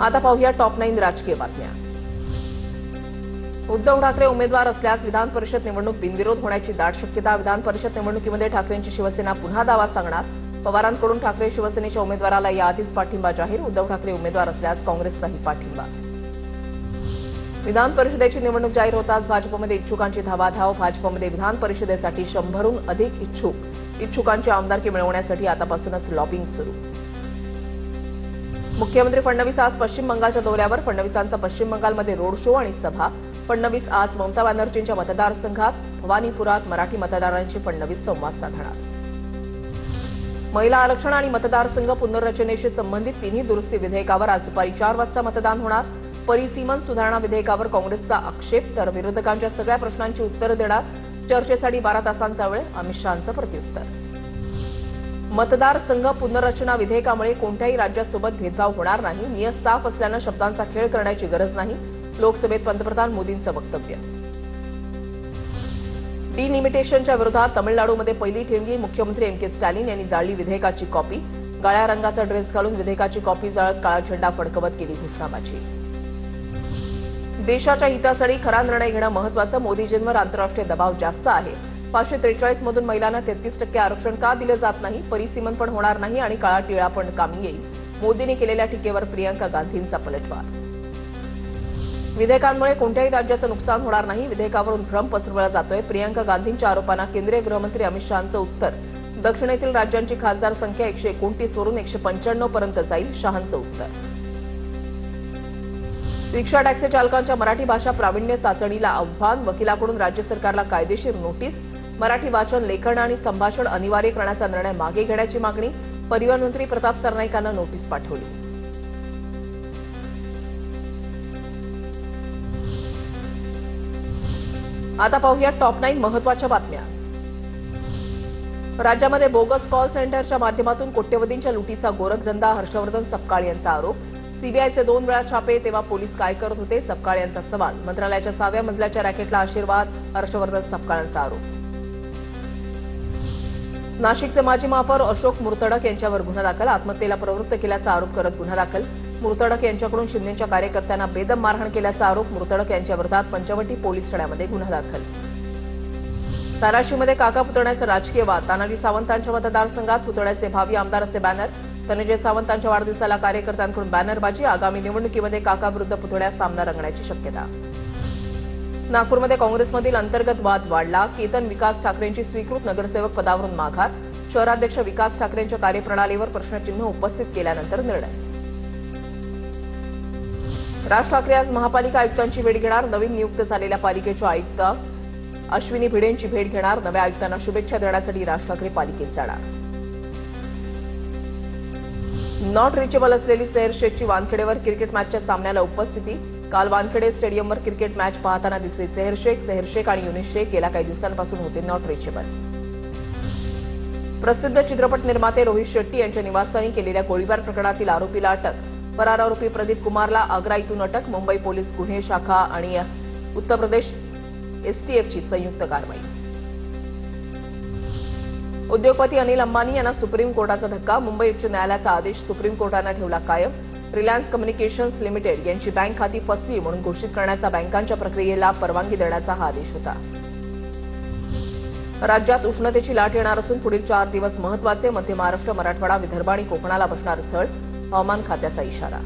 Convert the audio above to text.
आता पाहूया टॉप 9 राजकीय बातम्या। उद्धव ठाकरे उमेदवार असल्यास विधान परिषद निवडणूक बिनविरोध होण्याची दाट शक्यता। विधान परिषद निवडणुकीमध्ये ठाकरेंची शिवसेना पुन्हा दावा सांगणार। पवारांकडून ठाकरे शिवसेनेच्या उमेदवाराला याआधीच पाठिंबा जाहीर। उद्धव ठाकरे उमेदवार असल्यास काँग्रेसचाही पाठिंबा। विधान परिषदेची निवडणूक जाहीर होताच भाजपमध्ये इच्छुकांची धावाधाव। भाजपमध्ये विधान परिषदेसाठी 100हून अधिक इच्छुकांची आमदारकी मिळवण्यासाठी आतापासूनच लॉबिंग सुरू। मुख्यमंत्री फडणवीस आज पश्चिम बंगालच्या दौऱ्यावर। फडणवीसांचा पश्चिम बंगालमध्ये रोड शो आणि सभा। फडणवीस आज ममता बॅनर्जींच्या मतदारसंघात भवानीपुरात मराठी मतदारांशी फडणवीस संवाद साधणार। महिला आरक्षण आणि मतदारसंघ पुनर्रचनेशी संबंधित तिन्ही दुरुस्ती विधेयकावर आज दुपारी 4 वाजता मतदान होणार। परिसीमन सुधारणा विधेयकावर काँग्रेसचा आक्षेप, तर विरोधकांच्या सगळ्या प्रश्नांची उत्तरं देणार। चर्चेसाठी 12 तासांचा वेळ, अमित शहांचं प्रत्युत्तर। मतदारसंघ पुनर्रचना विधेयकामुळे कोणत्याही राज्यासोबत भेदभाव होणार नाही। नियत साफ असल्यानं शब्दांचा खेळ करण्याची गरज नाही। लोकसभेत पंतप्रधान मोदींचं वक्तव्य। डिलिमिटेशनच्या विरोधात तमिळनाडूमध्ये पहिली ठिणगी। मुख्यमंत्री एम के स्टॅलिन यांनी जाळली विधेयकाची कॉपी। काळ्या रंगाचा ड्रेस घालून विधेयकाची कॉपी जाळत काळा झेंडा फडकवत केली घोषणाबाजी। देशाच्या हितासाठी खरा निर्णय घेणं महत्त्वाचं। मोदीजींवर आंतरराष्ट्रीय दबाव जास्त आहे। 543 मधून महिलांना 33% आरक्षण का दिलं जात नाही? परिसीमन पण होणार नाही आणि काळा टिळा पण कामी येईल। मोदींनी केलेल्या टीकेवर प्रियंका गांधींचा पलटवार। विधेयकांमुळे कोणत्याही राज्याचं नुकसान होणार नाही। विधेयकावरून भ्रम पसरवला जातोय। प्रियंका गांधींच्या आरोपांना केंद्रीय गृहमंत्री अमित शहांचं उत्तर। दक्षिणेतील राज्यांची खासदार संख्या 129 वरून 195 पर्यंत जाईल, शहांचं उत्तर। रिक्षा टॅक्सी चालकांच्या मराठी भाषा प्रावीण्य चाचणीला आव्हान। वकिलाकडून राज्य सरकारला कायदेशीर नोटीस। मराठी वाचन, लेखन आणि संभाषण अनिवार्य करण्याचा निर्णय मागे घेण्याची मागणी। परिवहन मंत्री प्रताप सरनाईकांना नोटीस पाठवली। आता पाहूया टॉप 9 महत्त्वाच्या बातम्या। राज्यामध्ये बोगस कॉल सेंटरच्या माध्यमातून कोट्यवधींच्या लुटीचा गोरखधंदा। हर्षवर्धन सपकाळ यांचा आरोप। सीबीआयचे 2 वेळा छापे, तेव्हा पोलीस काय करत होते? सपकाळ यांचा सवाल। मंत्रालयाच्या 6व्या मजल्याच्या रॅकेटला आशीर्वाद। हर्षवर्धन सपकाळांचा आरोप। नाशिकचे माजी महापौर अशोक मुर्तडक यांच्यावर गुन्हा दाखल। आत्महत्येला प्रवृत्त केल्याचा आरोप करत गुन्हा दाखल। मुर्तडक यांच्याकडून शिंदेच्या कार्यकर्त्यांना बेदम मारहाण केल्याचा आरोप। मुर्तडक यांच्या विरोधात पंचवटी पोलीस ठाण्यामध्ये गुन्हा दाखल। धाराशिवमध्ये काका पुतण्याचा राजकीय वाद। तानाजी सावंतांच्या मतदारसंघात पुतण्याचे भावी आमदार असे बॅनर। धनंजय सावंतांच्या वाढदिवसाला कार्यकर्त्यांकडून बॅनरबाजी। आगामी निवडणुकीमध्ये काका विरुद्ध पुतळ्यात सामना रंगण्याची शक्यता। नागपूरमध्ये काँग्रेसमधील अंतर्गत वाद वाढला। केतन विकास ठाकरेंची स्वीकृत नगरसेवक पदावरून माघार। शहराध्यक्ष विकास ठाकरेंच्या कार्यप्रणालीवर प्रश्नचिन्ह उपस्थित केल्यानंतर निर्णय। राज ठाकरे आज महापालिका आयुक्तांची भेट घेणार। नवीन नियुक्त झालेल्या पालिकेच्या आयुक्त अश्विनी भिडेंची भेट घेणार। नव्या आयुक्तांना शुभेच्छा देण्यासाठी राज ठाकरे पालिकेत जाणार। नॉट रिचेबल असलेली सेहर शेखची वानखेडेवर क्रिकेट मॅचच्या सामन्याला उपस्थिती। काल वानखेडे स्टेडियमवर क्रिकेट मॅच पाहताना दिसली सेहर शेख आणि युनिस शेख गेल्या काही दिवसांपासून होते नॉट रिचेबल। प्रसिद्ध चित्रपट निर्माते रोहित शेट्टी यांच्या निवासस्थानी केलेल्या गोळीबार प्रकरणातील आरोपीला अटक। फरार आरोपी प्रदीप कुमारला आग्रा इथून अटक। मुंबई पोलीस गुन्हे शाखा आणि उत्तर प्रदेश एसटीएफची संयुक्त कारवाई। उद्योगपती अनिल अंबानी यांना सुप्रीम कोर्टाचा धक्का। मुंबई उच्च न्यायालयाचा आदेश सुप्रीम कोर्टाने ठेवला कायम। रिलायन्स कम्युनिकेशन्स लिमिटेड यांची बँक खाती फसवी म्हणून घोषित करण्याचा बँकांच्या प्रक्रियेला परवानगी देण्याचा हा आदेश होता। राज्यात उष्णतेची लाट येणार असून पुढील 4 दिवस महत्त्वाचे। मध्य महाराष्ट्र, मराठवाडा, विदर्भ आणि कोकणाला बसणार झळ। हवामान खात्याचा इशारा।